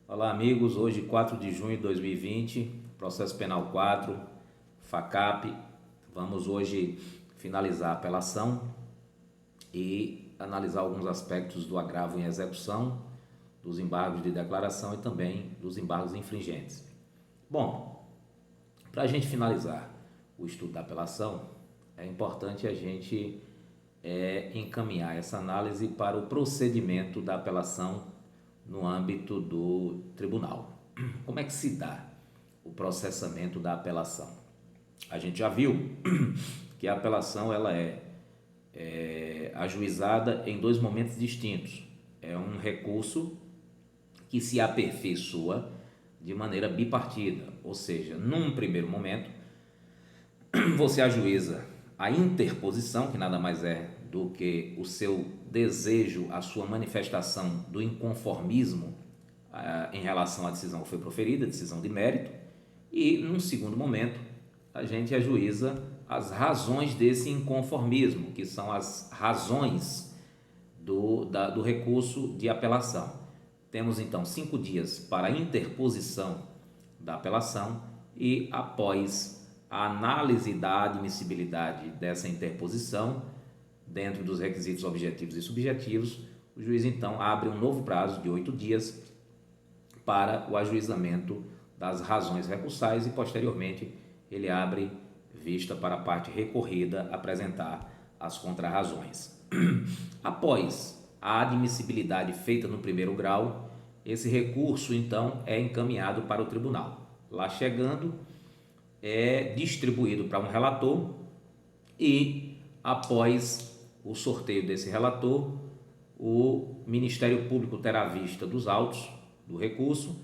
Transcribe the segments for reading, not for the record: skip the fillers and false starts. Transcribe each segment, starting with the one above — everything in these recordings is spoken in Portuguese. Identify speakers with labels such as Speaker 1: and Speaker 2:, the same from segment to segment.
Speaker 1: Olá, amigos. Hoje, 4 de junho de 2020, processo penal 4, FACAP. Vamos hoje finalizar a apelação e analisar alguns aspectos do agravo em execução, dos embargos de declaração e também dos embargos infringentes. Bom, para a gente finalizar o estudo da apelação, é importante a gente encaminhar essa análise para o procedimento da apelação no âmbito do tribunal. Como é que se dá o processamento da apelação? A gente já viu que a apelação ela é ajuizada em dois momentos distintos. É um recurso que se aperfeiçoa de maneira bipartida, ou seja, num primeiro momento você ajuiza a interposição, que nada mais é do que o seu desejo, a sua manifestação do inconformismo em relação à decisão que foi proferida, decisão de mérito, e num segundo momento a gente ajuiza as razões desse inconformismo, que são as razões do recurso de apelação. Temos então 5 dias para a interposição da apelação e após a análise da admissibilidade dessa interposição, dentro dos requisitos objetivos e subjetivos, o juiz então abre um novo prazo de 8 dias para o ajuizamento das razões recursais e posteriormente ele abre vista para a parte recorrida apresentar as contrarrazões. Após a admissibilidade feita no primeiro grau, esse recurso então é encaminhado para o tribunal. Lá chegando, é distribuído para um relator e após o sorteio desse relator, o Ministério Público terá vista dos autos do recurso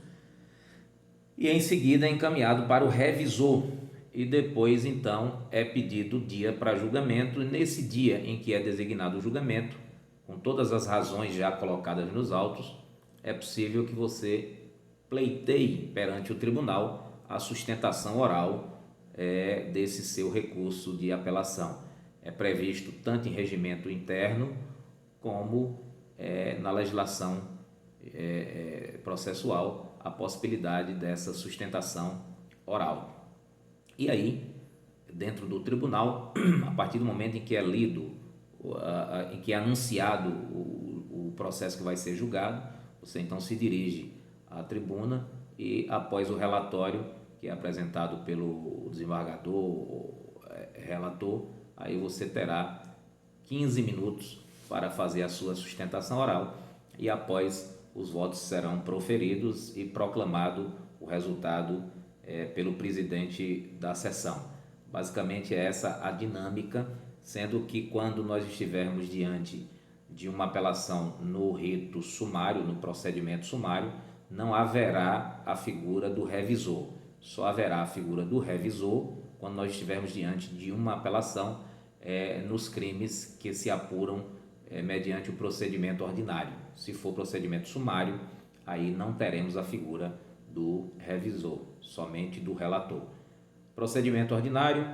Speaker 1: e em seguida é encaminhado para o revisor e depois então é pedido dia para julgamento. E nesse dia em que é designado o julgamento, com todas as razões já colocadas nos autos, é possível que você pleiteie perante o tribunal a sustentação oral desse seu recurso de apelação. É previsto tanto em regimento interno como na legislação processual a possibilidade dessa sustentação oral. E aí, dentro do tribunal, a partir do momento em que é lido, em que é anunciado o processo que vai ser julgado, você então se dirige à tribuna e após o relatório que é apresentado pelo desembargador ou relator, aí você terá 15 minutos para fazer a sua sustentação oral e após os votos serão proferidos e proclamado o resultado pelo presidente da sessão. Basicamente é essa a dinâmica, sendo que quando nós estivermos diante de uma apelação no rito sumário, no procedimento sumário, não haverá a figura do revisor. Só haverá a figura do revisor quando nós estivermos diante de uma apelação nos crimes que se apuram mediante o procedimento ordinário. Se for procedimento sumário, aí não teremos a figura do revisor, somente do relator. Procedimento ordinário,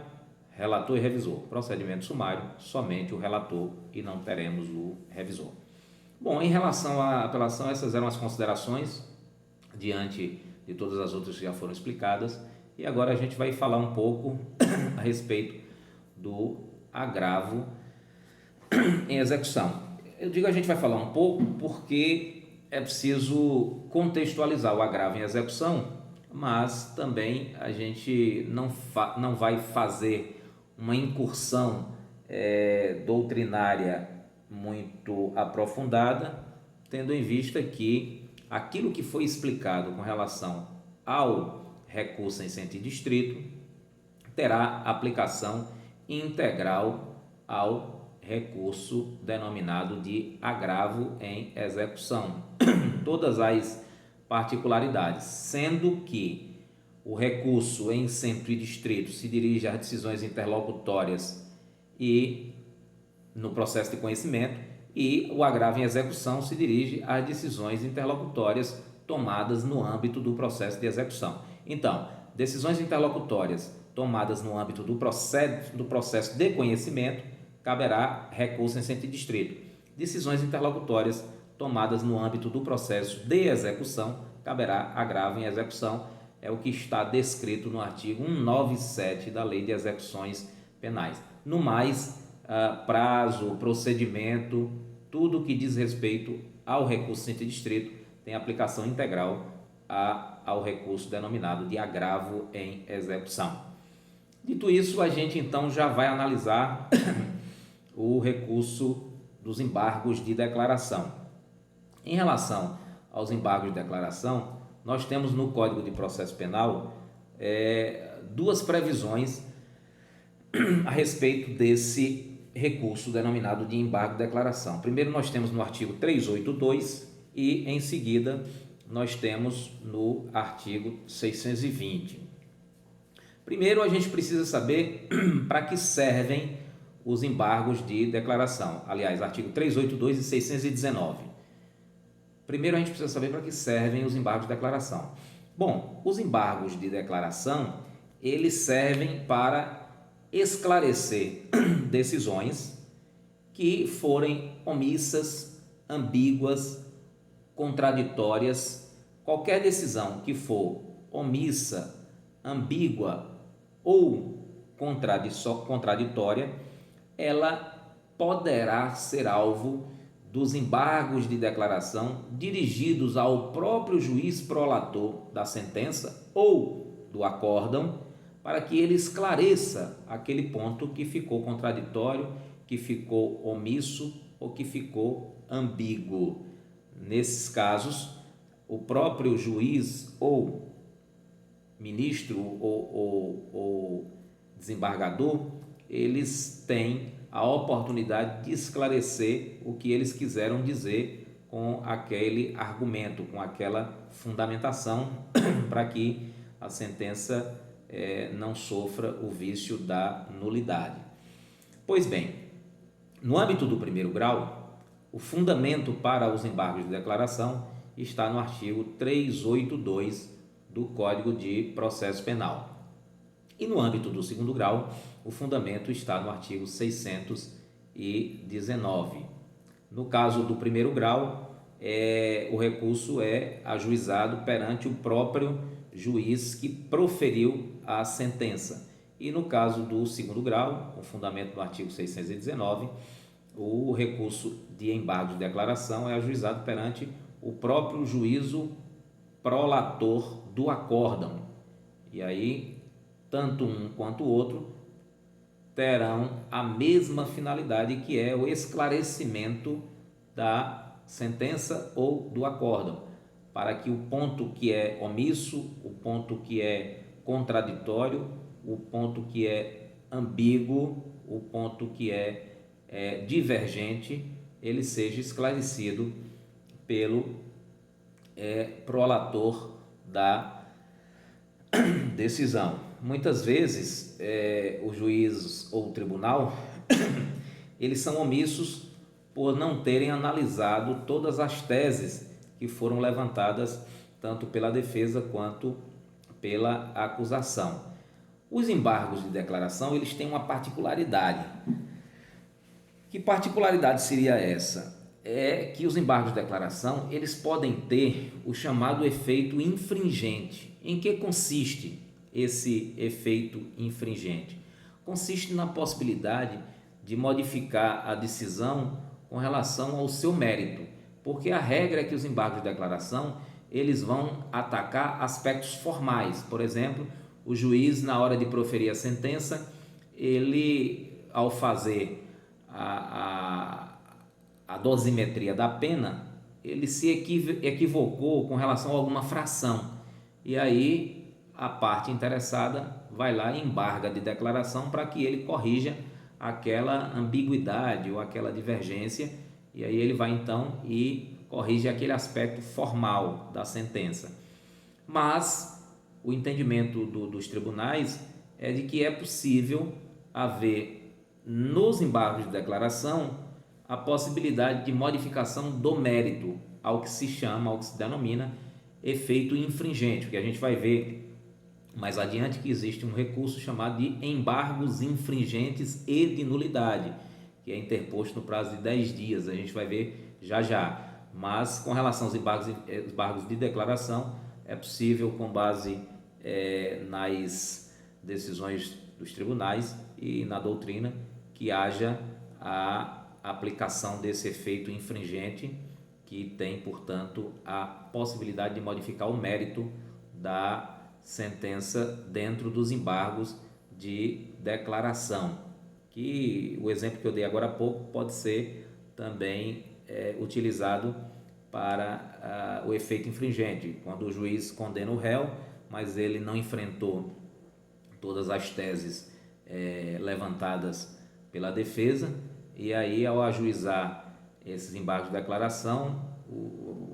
Speaker 1: relator e revisor. Procedimento sumário, somente o relator e não teremos o revisor. Bom, em relação à apelação, essas eram as considerações diante de todas as outras que já foram explicadas, e agora a gente vai falar um pouco a respeito do agravo em execução. Eu digo a gente vai falar um pouco porque é preciso contextualizar o agravo em execução, mas também a gente não vai fazer uma incursão doutrinária muito aprofundada, tendo em vista que aquilo que foi explicado com relação ao recurso em sentido estrito terá aplicação integral ao recurso denominado de agravo em execução. Todas as particularidades, sendo que o recurso em sentido estrito se dirige às decisões interlocutórias e no processo de conhecimento, e o agravo em execução se dirige às decisões interlocutórias tomadas no âmbito do processo de execução. Então, decisões interlocutórias tomadas no âmbito do processo de conhecimento, caberá recurso em sentido estrito. Decisões interlocutórias tomadas no âmbito do processo de execução, caberá agravo em execução, é o que está descrito no artigo 197 da Lei de Execuções Penais. No mais, prazo, procedimento, tudo que diz respeito ao recurso interdistrito tem aplicação integral ao recurso denominado de agravo em execução. Dito isso, a gente então já vai analisar o recurso dos embargos de declaração. Em relação aos embargos de declaração, nós temos no Código de Processo Penal duas previsões a respeito desse recurso denominado de embargo de declaração. Primeiro nós temos no artigo 382 e em seguida nós temos no artigo 620. Primeiro a gente precisa saber para que servem os embargos de declaração. Aliás, artigo 382 e 619. Primeiro a gente precisa saber para que servem os embargos de declaração. Bom, os embargos de declaração, eles servem para esclarecer decisões que forem omissas, ambíguas, contraditórias. Qualquer decisão que for omissa, ambígua ou contraditória, ela poderá ser alvo dos embargos de declaração dirigidos ao próprio juiz prolator da sentença ou do acórdão, para que ele esclareça aquele ponto que ficou contraditório, que ficou omisso ou que ficou ambíguo. Nesses casos, o próprio juiz ou ministro ou desembargador, eles têm a oportunidade de esclarecer o que eles quiseram dizer com aquele argumento, com aquela fundamentação, para que a sentença não sofra o vício da nulidade. Pois bem, no âmbito do primeiro grau, o fundamento para os embargos de declaração está no artigo 382 do Código de Processo Penal. E no âmbito do segundo grau, o fundamento está no artigo 619. No caso do primeiro grau, o recurso é ajuizado perante o próprio juiz que proferiu a sentença. E no caso do segundo grau, o fundamento no artigo 619, o recurso de embargo de declaração é ajuizado perante o próprio juízo prolator do acórdão. E aí, tanto um quanto o outro terão a mesma finalidade, que é o esclarecimento da sentença ou do acórdão, para que o ponto que é omisso, o ponto que é contraditório, o ponto que é ambíguo, o ponto que é divergente, ele seja esclarecido pelo prolator da decisão. Muitas vezes o juiz ou o tribunal eles são omissos por não terem analisado todas as teses que foram levantadas tanto pela defesa quanto pela acusação. Os embargos de declaração, eles têm uma particularidade. Que particularidade seria essa? É que os embargos de declaração, eles podem ter o chamado efeito infringente. Em que consiste esse efeito infringente? Consiste na possibilidade de modificar a decisão com relação ao seu mérito, porque a regra é que os embargos de declaração, eles vão atacar aspectos formais. Por exemplo, o juiz, na hora de proferir a sentença, ele, ao fazer a dosimetria da pena, ele se equivocou com relação a alguma fração. E aí a parte interessada vai lá e embarga de declaração para que ele corrija aquela ambiguidade ou aquela divergência, e aí ele vai então e corrige aquele aspecto formal da sentença. Mas o entendimento dos tribunais é de que é possível haver nos embargos de declaração a possibilidade de modificação do mérito, ao que se chama, ao que se denomina efeito infringente, porque a gente vai ver mais adiante que existe um recurso chamado de embargos infringentes e de nulidade, que é interposto no prazo de 10 dias, a gente vai ver já já. Mas com relação aos embargos de declaração, é possível, com base nas decisões dos tribunais e na doutrina, que haja a aplicação desse efeito infringente, que tem, portanto, a possibilidade de modificar o mérito da sentença dentro dos embargos de declaração, que o exemplo que eu dei agora há pouco pode ser também utilizado para o efeito infringente, quando o juiz condena o réu, mas ele não enfrentou todas as teses levantadas pela defesa, e aí, ao ajuizar esses embargos de declaração,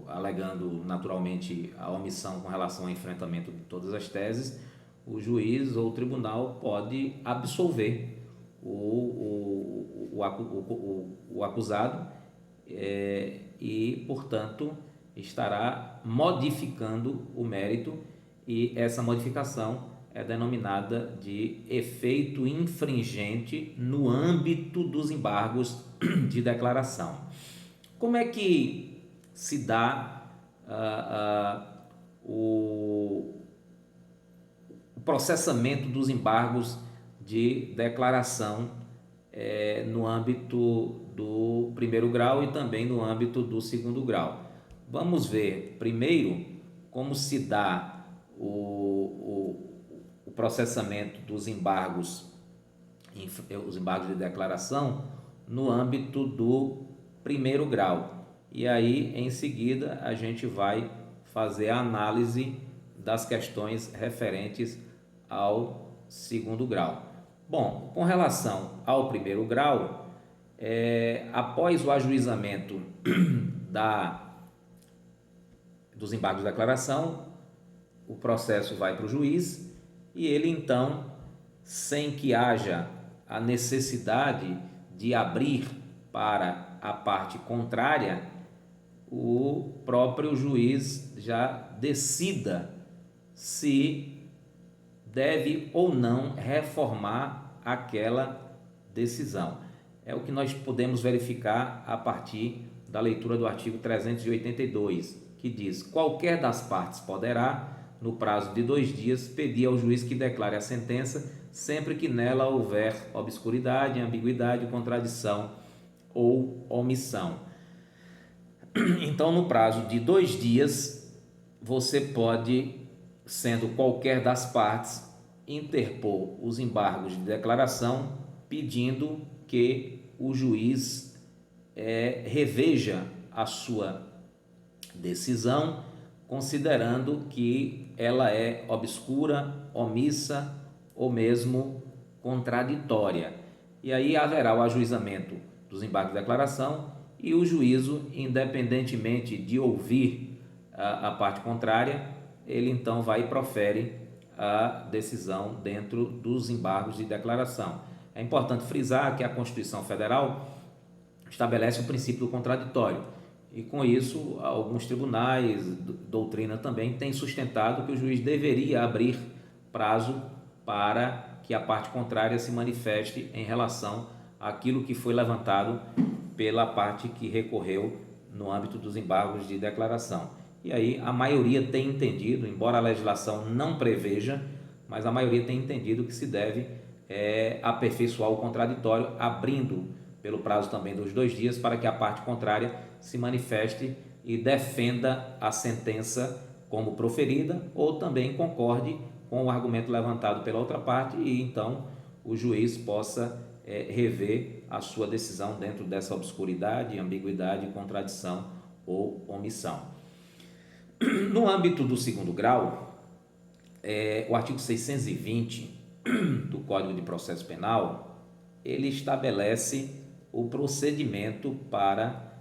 Speaker 1: alegando naturalmente a omissão com relação ao enfrentamento de todas as teses, o juiz ou o tribunal pode absolver o acusado e, portanto, estará modificando o mérito, e essa modificação é denominada de efeito infringente no âmbito dos embargos de declaração. Como é que se dá o processamento dos embargos de declaração no âmbito do primeiro grau e também no âmbito do segundo grau? Vamos ver primeiro como se dá o processamento dos embargos, os embargos de declaração no âmbito do primeiro grau. E aí, em seguida, a gente vai fazer a análise das questões referentes ao segundo grau. Bom, com relação ao primeiro grau, após o ajuizamento dos embargos de declaração, o processo vai para o juiz e ele, então, sem que haja a necessidade de abrir para a parte contrária, o próprio juiz já decida se deve ou não reformar aquela decisão. É o que nós podemos verificar a partir da leitura do artigo 382, que diz: qualquer das partes poderá, no prazo de 2 dias, pedir ao juiz que declare a sentença, sempre que nela houver obscuridade, ambiguidade, contradição ou omissão. Então, no prazo de 2 dias, você pode, sendo qualquer das partes, interpor os embargos de declaração, pedindo que o juiz reveja a sua decisão, considerando que ela é obscura, omissa ou mesmo contraditória. E aí haverá o ajuizamento dos embargos de declaração e o juízo, independentemente de ouvir a parte contrária, ele então vai e profere a decisão dentro dos embargos de declaração. É importante frisar que a Constituição Federal estabelece o princípio do contraditório, e com isso alguns tribunais, doutrina também, têm sustentado que o juiz deveria abrir prazo para que a parte contrária se manifeste em relação àquilo que foi levantado pela parte que recorreu no âmbito dos embargos de declaração. E aí a maioria tem entendido, embora a legislação não preveja, mas a maioria tem entendido que se deve aperfeiçoar o contraditório, abrindo pelo prazo também dos 2 dias, para que a parte contrária se manifeste e defenda a sentença como proferida, ou também concorde com o argumento levantado pela outra parte, e então o juiz possa rever a sua decisão dentro dessa obscuridade, ambiguidade, contradição ou omissão. No âmbito do segundo grau, o artigo 620 do Código de Processo Penal, ele estabelece o procedimento para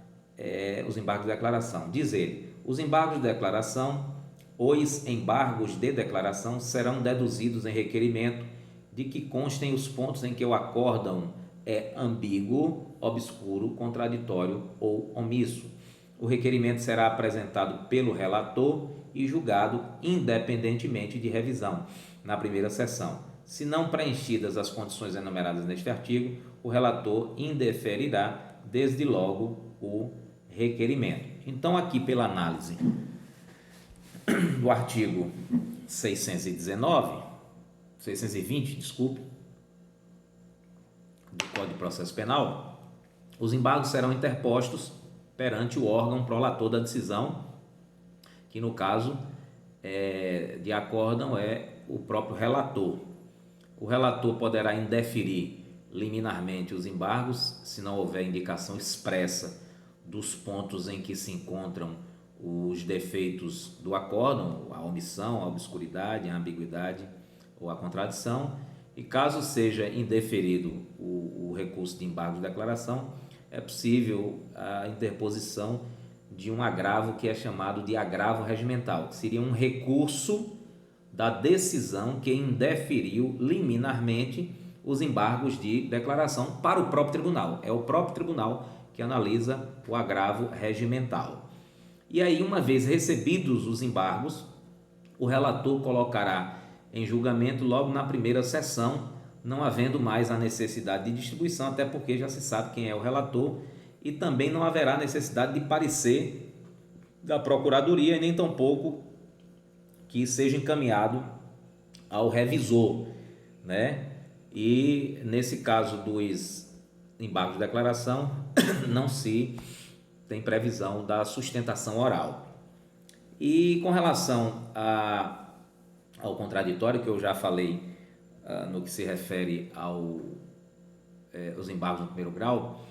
Speaker 1: os embargos de declaração. Diz ele: os embargos de declaração, os embargos de declaração serão deduzidos em requerimento de que constem os pontos em que o acórdão é ambíguo, obscuro, contraditório ou omisso. O requerimento será apresentado pelo relator e julgado independentemente de revisão na primeira sessão. Se não preenchidas as condições enumeradas neste artigo, o relator indeferirá desde logo o requerimento. Então, aqui pela análise do artigo 620, desculpe, do Código de Processo Penal, os embargos serão interpostos perante o órgão prolator da decisão, que no caso de acórdão é o próprio relator. O relator poderá indeferir liminarmente os embargos se não houver indicação expressa dos pontos em que se encontram os defeitos do acórdão, a omissão, a obscuridade, a ambiguidade ou a contradição. E caso seja indeferido o recurso de embargo de declaração, é possível a interposição de um agravo que é chamado de agravo regimental, que seria um recurso da decisão que indeferiu liminarmente os embargos de declaração para o próprio tribunal. É o próprio tribunal que analisa o agravo regimental. E aí, uma vez recebidos os embargos, o relator colocará em julgamento logo na primeira sessão, não havendo mais a necessidade de distribuição, até porque já se sabe quem é o relator, e também não haverá necessidade de parecer da Procuradoria, e nem tampouco que seja encaminhado ao revisor, né? E nesse caso dos embargos de declaração, não se tem previsão da sustentação oral. E com relação ao contraditório, que eu já falei no que se refere aos embargos no primeiro grau,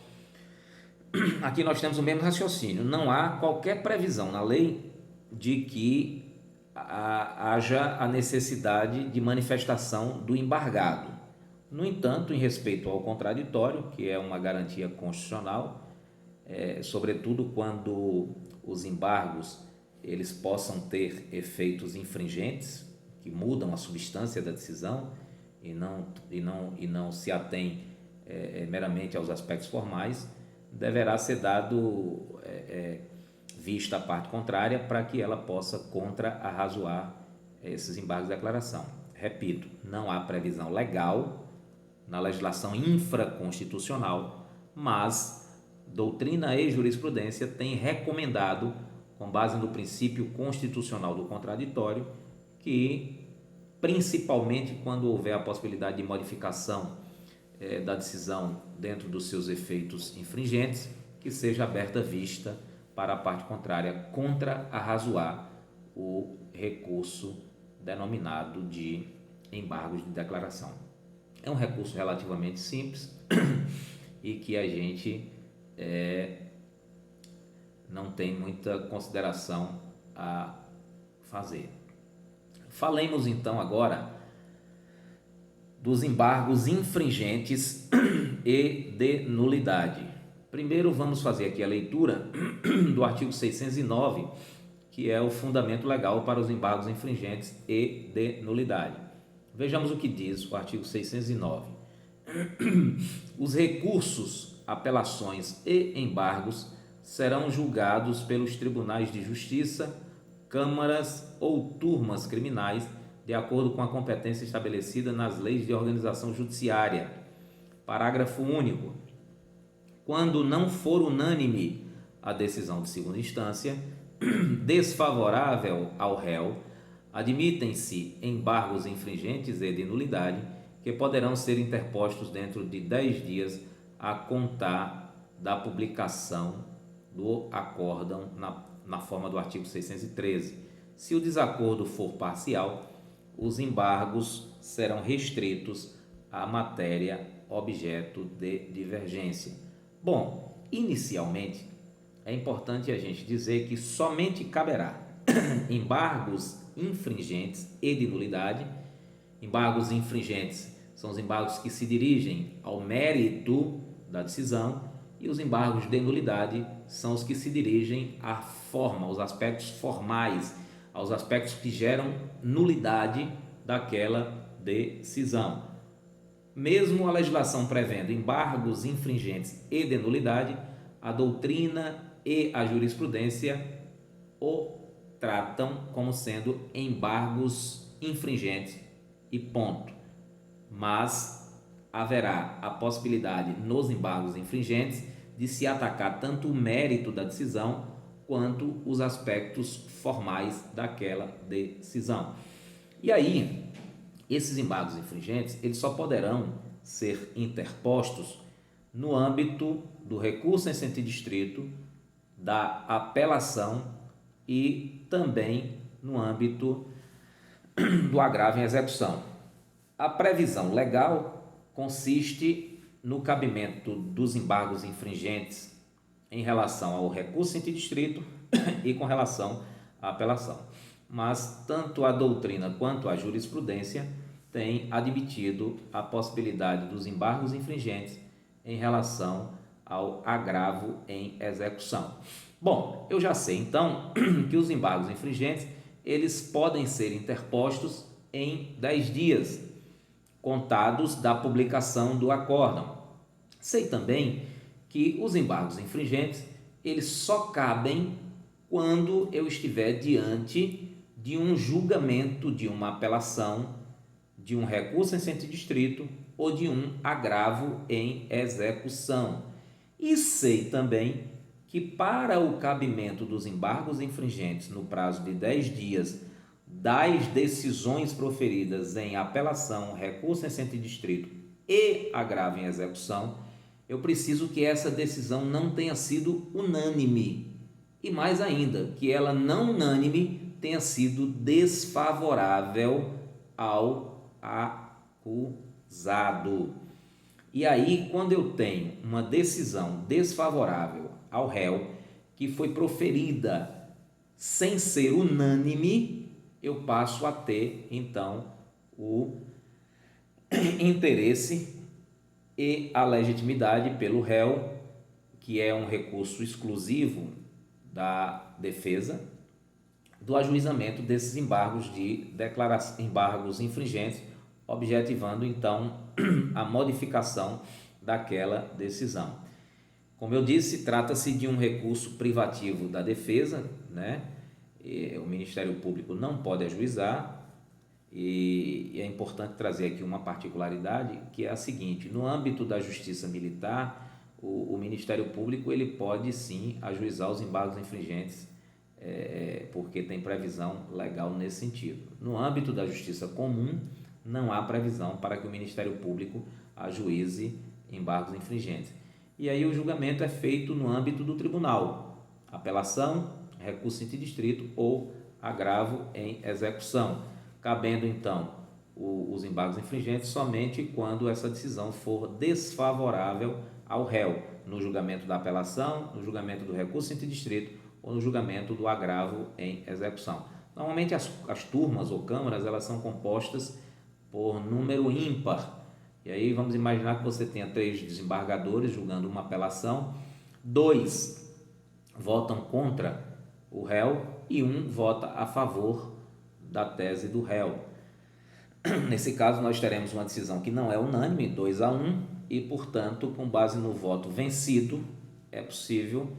Speaker 1: aqui nós temos o mesmo raciocínio. Não há qualquer previsão na lei de que haja a necessidade de manifestação do embargado. No entanto, em respeito ao contraditório, que é uma garantia constitucional, sobretudo quando os embargos eles possam ter efeitos infringentes, que mudam a substância da decisão e não se atém meramente aos aspectos formais, deverá ser dado vista a parte contrária para que ela possa contra-arrazoar esses embargos de declaração. Repito, não há previsão legal na legislação infraconstitucional, mas doutrina e jurisprudência têm recomendado, com base no princípio constitucional do contraditório, que, principalmente quando houver a possibilidade de modificação da decisão dentro dos seus efeitos infringentes, que seja aberta vista para a parte contrária contra-arrazoar o recurso denominado de embargos de declaração. É um recurso relativamente simples e que a gente não tem muita consideração a fazer. Falemos então agora dos embargos infringentes e de nulidade. Primeiro vamos fazer aqui a leitura do artigo 609, que é o fundamento legal para os embargos infringentes e de nulidade. Vejamos o que diz o artigo 609. Os recursos, apelações e embargos serão julgados pelos tribunais de justiça, câmaras ou turmas criminais, de acordo com a competência estabelecida nas leis de organização judiciária. Parágrafo único. Quando não for unânime a decisão de segunda instância, desfavorável ao réu, admitem-se embargos infringentes e de nulidade, que poderão ser interpostos dentro de 10 dias a contar da publicação do acórdão na forma do artigo 613. Se o desacordo for parcial, os embargos serão restritos à matéria objeto de divergência. Bom, inicialmente, é importante a gente dizer que somente caberá embargos infringentes e de nulidade. Embargos infringentes são os embargos que se dirigem ao mérito da decisão, e os embargos de nulidade são os que se dirigem à forma, aos aspectos formais, aos aspectos que geram nulidade daquela decisão. Mesmo a legislação prevendo embargos infringentes e de nulidade, a doutrina e a jurisprudência o tratam como sendo embargos infringentes e ponto. Mas haverá a possibilidade nos embargos infringentes de se atacar tanto o mérito da decisão quanto os aspectos formais daquela decisão. E aí, esses embargos infringentes, eles só poderão ser interpostos no âmbito do recurso em sentido estrito, da apelação e também no âmbito do agravo em execução. A previsão legal consiste no cabimento dos embargos infringentes em relação ao recurso em sentido estrito e com relação à apelação. Mas tanto a doutrina quanto a jurisprudência têm admitido a possibilidade dos embargos infringentes em relação ao agravo em execução. Bom, eu já sei então que os embargos infringentes eles podem ser interpostos em 10 dias, contados da publicação do acórdão. Sei também que os embargos infringentes eles só cabem quando eu estiver diante de um julgamento, de uma apelação, de um recurso em sentido estrito ou de um agravo em execução. E sei também que para o cabimento dos embargos infringentes no prazo de 10 dias das decisões proferidas em apelação, recurso em sentido estrito e agravo em execução, eu preciso que essa decisão não tenha sido unânime e mais ainda, que ela não unânime tenha sido desfavorável ao acusado. E aí, quando eu tenho uma decisão desfavorável ao réu, que foi proferida sem ser unânime, eu passo a ter, então, o interesse e a legitimidade pelo réu, que é um recurso exclusivo da defesa, do ajuizamento desses embargos embargos infringentes, objetivando, então, a modificação daquela decisão. Como eu disse, trata-se de um recurso privativo da defesa, né? O Ministério Público não pode ajuizar, e é importante trazer aqui uma particularidade, que é a seguinte: no âmbito da Justiça Militar, o Ministério Público ele pode sim ajuizar os embargos infringentes, porque tem previsão legal nesse sentido. No âmbito da Justiça Comum, não há previsão para que o Ministério Público ajuize embargos infringentes. E aí o julgamento é feito no âmbito do tribunal, apelação, recurso em sentido estrito ou agravo em execução, cabendo então os embargos infringentes somente quando essa decisão for desfavorável ao réu, no julgamento da apelação, no julgamento do recurso em sentido estrito ou no julgamento do agravo em execução. Normalmente as turmas ou câmaras elas são compostas por número ímpar. E aí vamos imaginar que você tenha 3 desembargadores julgando uma apelação, 2 votam contra o réu e 1 vota a favor da tese do réu. Nesse caso nós teremos uma decisão que não é unânime, 2-1, e portanto, com base no voto vencido, é possível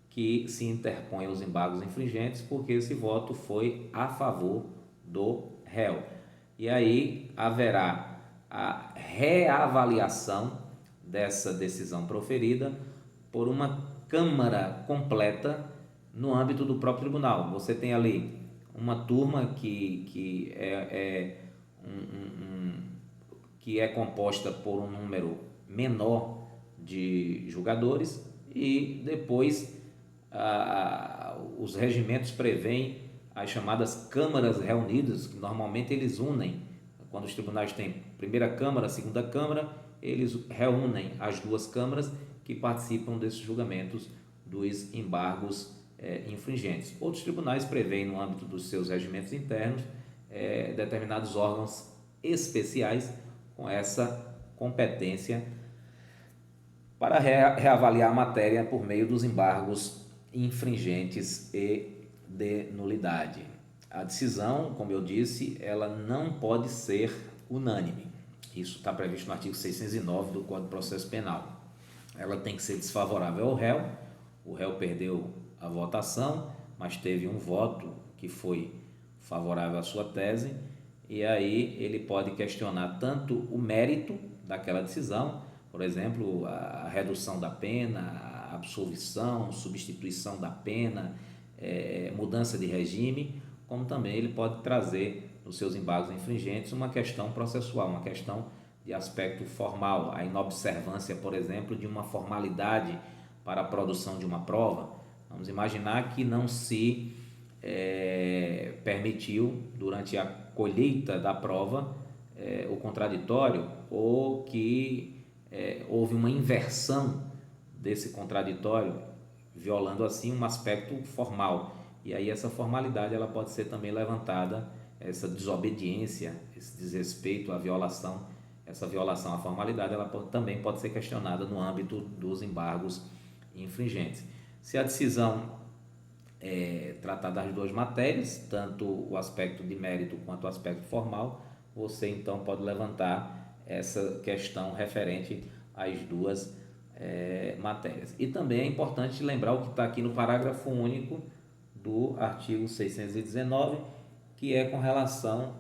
Speaker 1: que se interponham os embargos infringentes, porque esse voto foi a favor do réu. E aí haverá a reavaliação dessa decisão proferida por uma câmara completa no âmbito do próprio tribunal. Você tem ali uma turma que é composta por um número menor de julgadores e depois os regimentos prevêem as chamadas câmaras reunidas, que normalmente eles unem. Quando os tribunais têm primeira câmara, segunda câmara, eles reúnem as 2 câmaras que participam desses julgamentos dos embargos infringentes. Outros tribunais prevêem, no âmbito dos seus regimentos internos, determinados órgãos especiais com essa competência para reavaliar a matéria por meio dos embargos infringentes e de nulidade. A decisão, como eu disse, ela não pode ser unânime. Isso está previsto no artigo 609 do Código de Processo Penal. Ela tem que ser desfavorável ao réu. O réu perdeu a votação, mas teve um voto que foi favorável à sua tese, e aí ele pode questionar tanto o mérito daquela decisão, por exemplo, a redução da pena, a absolvição, substituição da pena, mudança de regime, como também ele pode trazer nos seus embargos infringentes uma questão processual, uma questão de aspecto formal, a inobservância, por exemplo, de uma formalidade para a produção de uma prova. Vamos imaginar que não se permitiu durante a colheita da prova o contraditório, ou que houve uma inversão desse contraditório, violando assim um aspecto formal. E aí essa formalidade ela pode ser também levantada, essa desobediência, esse desrespeito à violação, essa violação à formalidade, ela também pode ser questionada no âmbito dos embargos infringentes. Se a decisão tratar das duas matérias, tanto o aspecto de mérito quanto o aspecto formal, você então pode levantar essa questão referente às duas matérias. E também é importante lembrar o que está aqui no parágrafo único do artigo 619, que é com relação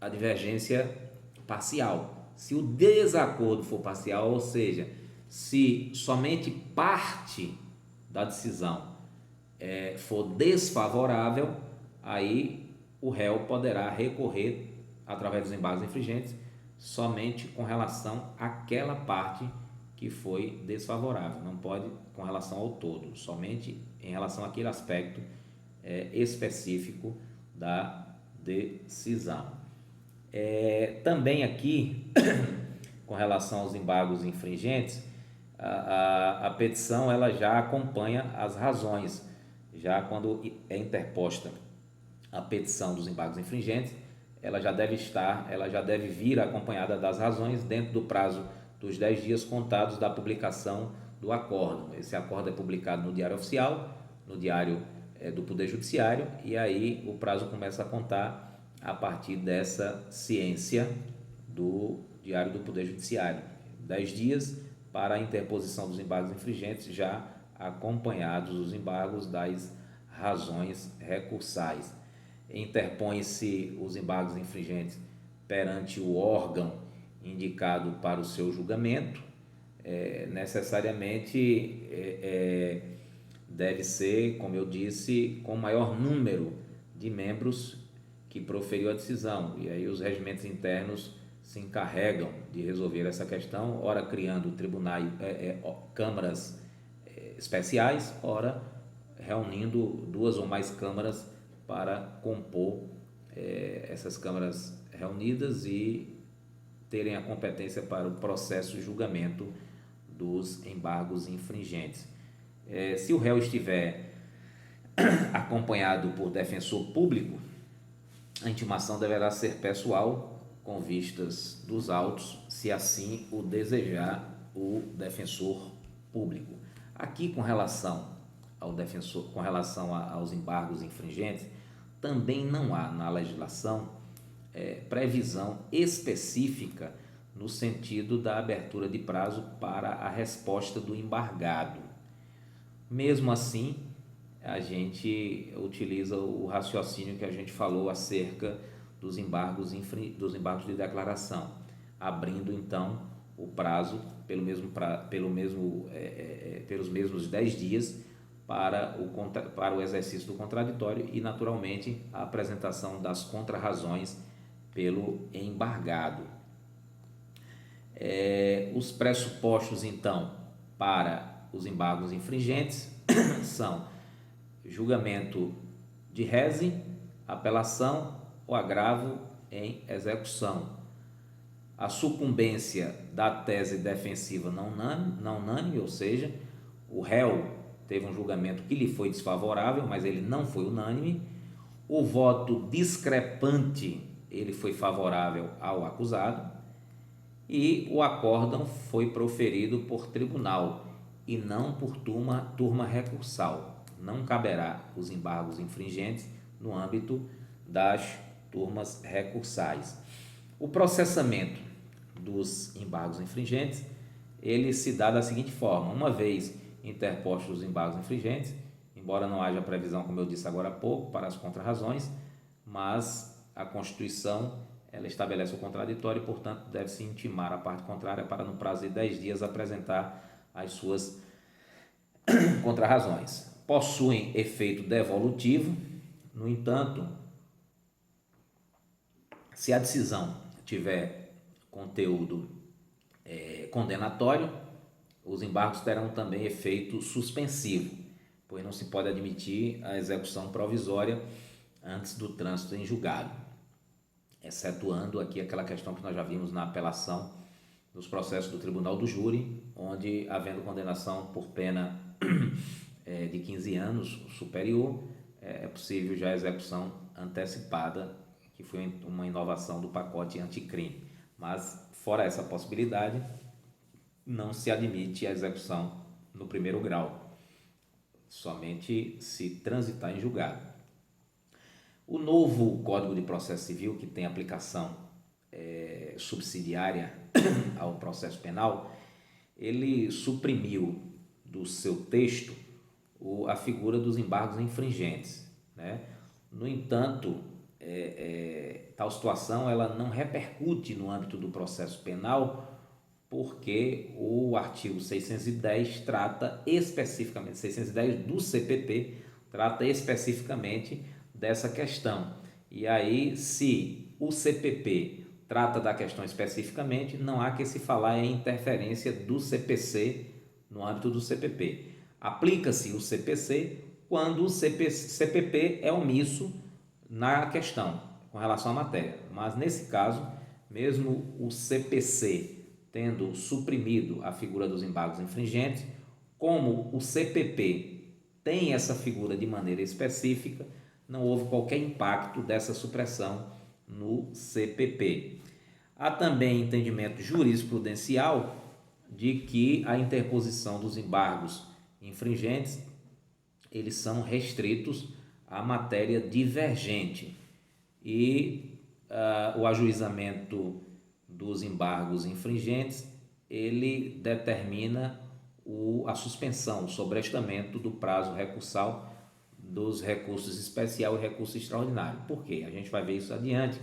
Speaker 1: à divergência parcial. Se o desacordo for parcial, ou seja, se somente parte da decisão for desfavorável, aí o réu poderá recorrer através dos embargos infringentes somente com relação àquela parte que foi desfavorável, não pode com relação ao todo, somente em relação àquele aspecto específico da decisão. Também aqui, com relação aos embargos infringentes, a petição ela já acompanha as razões, já quando é interposta a petição dos embargos infringentes, ela já deve vir acompanhada das razões dentro do prazo dos 10 dias contados da publicação do acórdão. Esse acórdão é publicado no Diário Oficial, no Diário do Poder Judiciário, e aí o prazo começa a contar a partir dessa ciência do Diário do Poder Judiciário. 10 dias para a interposição dos embargos infringentes, já acompanhados os embargos das razões recursais. Interpõe-se os embargos infringentes perante o órgão indicado para o seu julgamento, necessariamente deve ser, como eu disse, com maior número de membros que proferiu a decisão, e aí os regimentos internos se encarregam de resolver essa questão, ora criando tribunais, câmaras especiais, ora reunindo duas ou mais câmaras para compor essas câmaras reunidas e terem a competência para o processo de julgamento dos embargos infringentes. Se o réu estiver acompanhado por defensor público, a intimação deverá ser pessoal, com vistas dos autos, se assim o desejar o defensor público. Aqui, com relação ao defensor, com relação aos embargos infringentes, também não há na legislação previsão específica no sentido da abertura de prazo para a resposta do embargado. Mesmo assim, a gente utiliza o raciocínio que a gente falou acerca dos embargos de declaração, abrindo então o prazo pelos mesmos 10 dias para o exercício do contraditório e, naturalmente, a apresentação das contrarrazões pelo embargado. Os pressupostos, então, para os embargos infringentes são julgamento de rese, apelação ou agravo em execução, a sucumbência da tese defensiva não unânime, ou seja, o réu teve um julgamento que lhe foi desfavorável, mas ele não foi unânime, o voto discrepante ele foi favorável ao acusado e o acórdão foi proferido por tribunal e não por turma recursal. Não caberá os embargos infringentes no âmbito das turmas recursais. O processamento dos embargos infringentes, ele se dá da seguinte forma: uma vez interpostos os embargos infringentes, embora não haja previsão, como eu disse agora há pouco, para as contrarrazões, mas a Constituição ela estabelece o contraditório e, portanto, deve-se intimar a parte contrária para, no prazo de 10 dias, apresentar as suas contrarrazões. Possuem efeito devolutivo, no entanto, se a decisão tiver conteúdo condenatório, os embargos terão também efeito suspensivo, pois não se pode admitir a execução provisória antes do trânsito em julgado, excetuando aqui aquela questão que nós já vimos na apelação dos processos do Tribunal do Júri, onde, havendo condenação por pena de 15 anos superior, é possível já a execução antecipada, que foi uma inovação do pacote anticrime. Mas, fora essa possibilidade, não se admite a execução no primeiro grau, somente se transitar em julgado. O novo Código de Processo Civil, que tem aplicação subsidiária ao processo penal, ele suprimiu do seu texto a figura dos embargos infringentes, né? No entanto, tal situação ela não repercute no âmbito do processo penal, porque o artigo 610 trata especificamente, 610 do CPP trata especificamente dessa questão. E aí, se o CPP trata da questão especificamente, não há que se falar em interferência do CPC no âmbito do CPP. Aplica-se o CPC quando o CPP é omisso na questão com relação à matéria. Mas nesse caso, mesmo o CPC tendo suprimido a figura dos embargos infringentes, como o CPP tem essa figura de maneira específica, não houve qualquer impacto dessa supressão no CPP. Há também entendimento jurisprudencial de que a interposição dos embargos infringentes, eles são restritos à matéria divergente e o ajuizamento dos embargos infringentes, ele determina a suspensão, o sobrestamento do prazo recursal dos recursos especial e recurso extraordinário. Por quê? A gente vai ver isso adiante,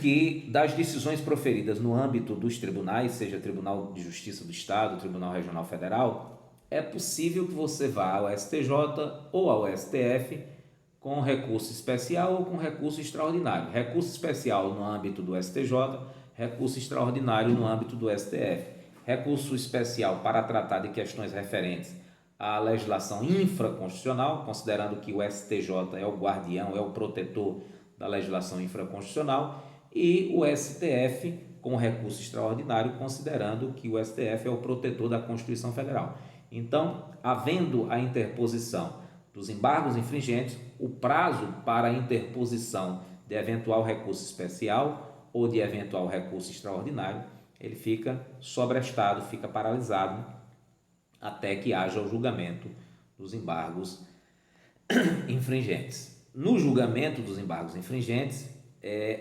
Speaker 1: que das decisões proferidas no âmbito dos tribunais, seja Tribunal de Justiça do Estado, Tribunal Regional Federal, é possível que você vá ao STJ ou ao STF com recurso especial ou com recurso extraordinário. Recurso especial no âmbito do STJ, recurso extraordinário no âmbito do STF. Recurso especial para tratar de questões referentes à legislação infraconstitucional, considerando que o STJ é o guardião, é o protetor da legislação infraconstitucional, e o STF com recurso extraordinário, considerando que o STF é o protetor da Constituição Federal. Então, havendo a interposição dos embargos infringentes, o prazo para a interposição de eventual recurso especial ou de eventual recurso extraordinário, ele fica sobrestado, fica paralisado até que haja o julgamento dos embargos infringentes. No julgamento dos embargos infringentes,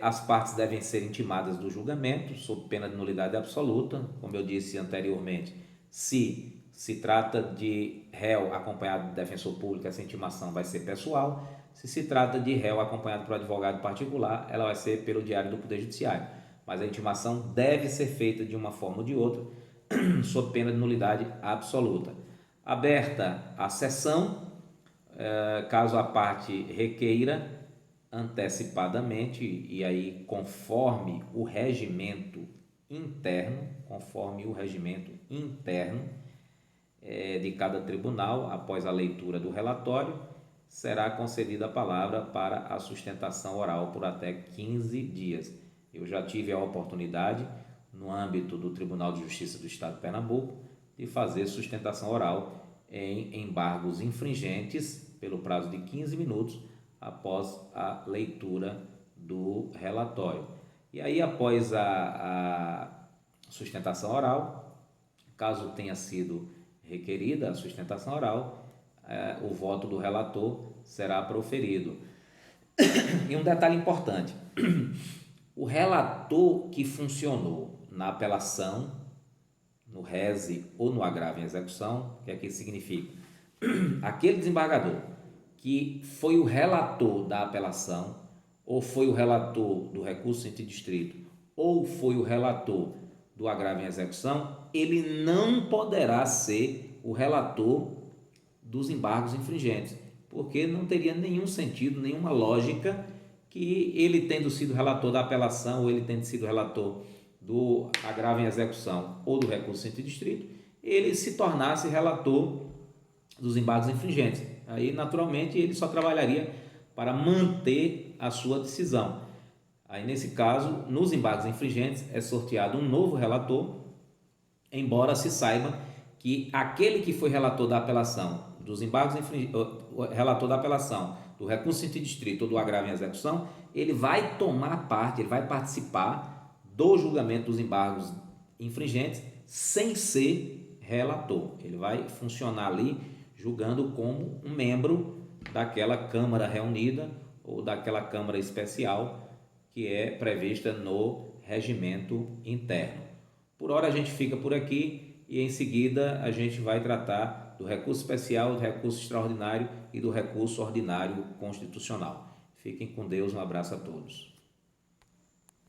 Speaker 1: as partes devem ser intimadas do julgamento sob pena de nulidade absoluta, como eu disse anteriormente. Se trata de réu acompanhado de defensor público, essa intimação vai ser pessoal. Se trata de réu acompanhado por advogado particular, ela vai ser pelo Diário do Poder Judiciário. Mas a intimação deve ser feita de uma forma ou de outra, sob pena de nulidade absoluta. Aberta a sessão, caso a parte requeira antecipadamente, e aí conforme o regimento interno, de cada tribunal, após a leitura do relatório, será concedida a palavra para a sustentação oral por até 15 dias. Eu já tive a oportunidade, no âmbito do Tribunal de Justiça do Estado de Pernambuco, de fazer sustentação oral em embargos infringentes pelo prazo de 15 minutos após a leitura do relatório. E aí, após a sustentação oral, caso tenha sido requerida a sustentação oral, o voto do relator será proferido. E um detalhe importante: o relator que funcionou na apelação, no rese ou no agravo em execução, o que é que isso significa? Aquele desembargador que foi o relator da apelação, ou foi o relator do recurso interdistrito, ou foi o relator do agravo em execução, ele não poderá ser o relator dos embargos infringentes, porque não teria nenhum sentido, nenhuma lógica que ele tendo sido relator da apelação ou ele tendo sido relator do agravo em execução ou do recurso sem distrito, ele se tornasse relator dos embargos infringentes. Aí, naturalmente, ele só trabalharia para manter a sua decisão. Aí, nesse caso, nos embargos infringentes é sorteado um novo relator, embora se saiba que aquele que foi relator da apelação dos embargos relator da apelação do recurso sem distrito ou do agravo em execução, ele vai tomar parte, ele vai participar do julgamento dos embargos infringentes sem ser relator. Ele vai funcionar ali julgando como um membro daquela Câmara reunida ou daquela Câmara especial que é prevista no regimento interno. Por hora a gente fica por aqui e em seguida a gente vai tratar do recurso especial, do recurso extraordinário e do recurso ordinário constitucional. Fiquem com Deus, um abraço a todos.